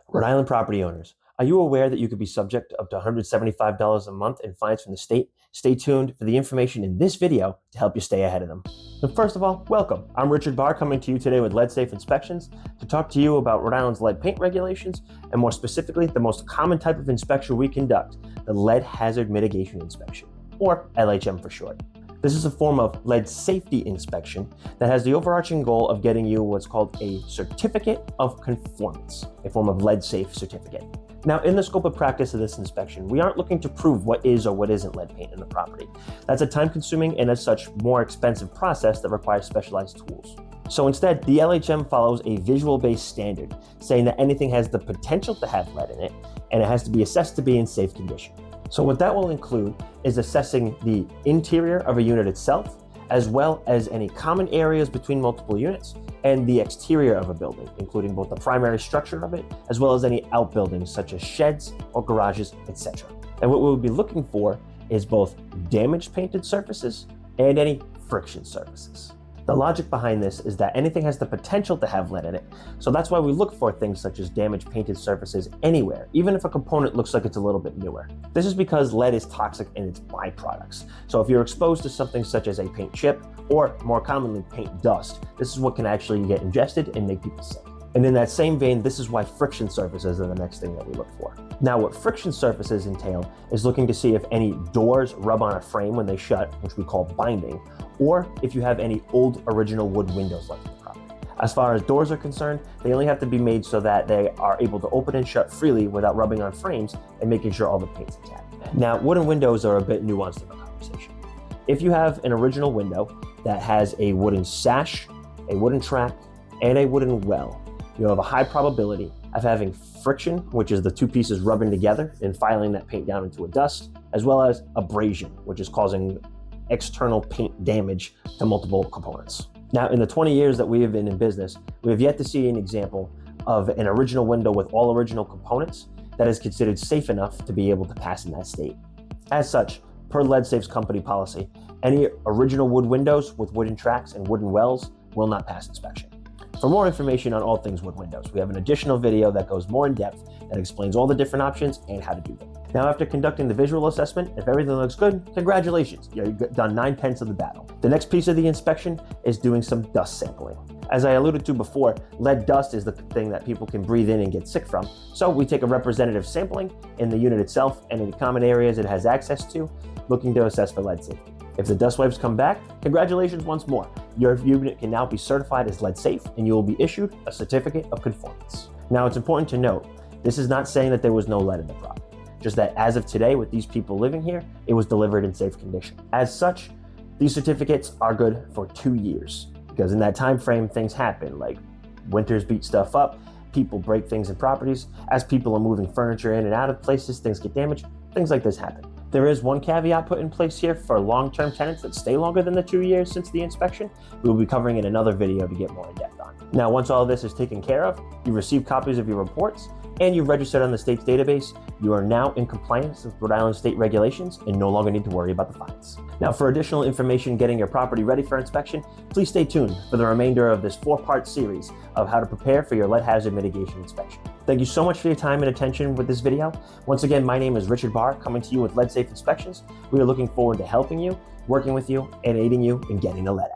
Rhode Island property owners, are you aware that you could be subject to up to $175 a month in fines from the state? Stay tuned for the information in this video to help you stay ahead of them. So first of all, welcome. I'm Richard Barr coming to you today with LeadSafe Inspections to talk to you about Rhode Island's lead paint regulations and more specifically, the most common type of inspection we conduct, the Lead Hazard Mitigation Inspection, or LHM for short. This is a form of lead safety inspection that has the overarching goal of getting you what's called a Certificate of Conformance, a form of lead-safe certificate. Now, in the scope of practice of this inspection, we aren't looking to prove what is or what isn't lead paint in the property. That's a time-consuming and as such more expensive process that requires specialized tools. So instead, the LHM follows a visual-based standard, saying that anything has the potential to have lead in it, and it has to be assessed to be in safe condition. So what that will include is assessing the interior of a unit itself, as well as any common areas between multiple units, and the exterior of a building, including both the primary structure of it, as well as any outbuildings such as sheds or garages, etc. And what we'll be looking for is both damaged painted surfaces and any friction surfaces. The logic behind this is that anything has the potential to have lead in it, so that's why we look for things such as damaged painted surfaces anywhere, even if a component looks like it's a little bit newer. This is because lead is toxic in its byproducts, so if you're exposed to something such as a paint chip, or more commonly paint dust, this is what can actually get ingested and make people sick. And in that same vein, this is why friction surfaces are the next thing that we look for. Now, what friction surfaces entail is looking to see if any doors rub on a frame when they shut, which we call binding, or if you have any old original wood windows left in the property. As far as doors are concerned, they only have to be made so that they are able to open and shut freely without rubbing on frames and making sure all the paint's intact. Now, wooden windows are a bit nuanced in the conversation. If you have an original window that has a wooden sash, a wooden track, and a wooden well, you have a high probability of having friction, which is the two pieces rubbing together and filing that paint down into a dust, as well as abrasion, which is causing external paint damage to multiple components. Now, in the 20 years that we have been in business, we have yet to see an example of an original window with all original components that is considered safe enough to be able to pass in that state. As such, per LeadSafe's company policy, any original wood windows with wooden tracks and wooden wells will not pass inspection. For more information on all things wood windows, we have an additional video that goes more in depth that explains all the different options and how to do them. Now, after conducting the visual assessment, if everything looks good, congratulations, you've done 9/10 of the battle. The next piece of the inspection is doing some dust sampling. As I alluded to before, lead dust is the thing that people can breathe in and get sick from. So we take a representative sampling in the unit itself and in the common areas it has access to, looking to assess for lead safety. If the dust wipes come back, congratulations once more. Your unit can now be certified as lead safe and you will be issued a Certificate of Conformance. Now, it's important to note, this is not saying that there was no lead in the property, just that as of today, with these people living here, it was delivered in safe condition. As such, these certificates are good for 2 years, because in that time frame, things happen, like winters beat stuff up, people break things in properties, as people are moving furniture in and out of places, things get damaged, things like this happen. There is one caveat put in place here for long-term tenants that stay longer than the 2 years since the inspection. We will be covering in another video to get more in depth on. Now, once all of this is taken care of, you receive copies of your reports, and you've registered on the state's database, you are now in compliance with Rhode Island state regulations and no longer need to worry about the fines. Now, for additional information getting your property ready for inspection, please stay tuned for the remainder of this 4-part series of how to prepare for your lead hazard mitigation inspection. Thank you so much for your time and attention with this video. Once again, my name is Richard Barr, coming to you with LeadSafe Inspections. We are looking forward to helping you, working with you, and aiding you in getting the lead out.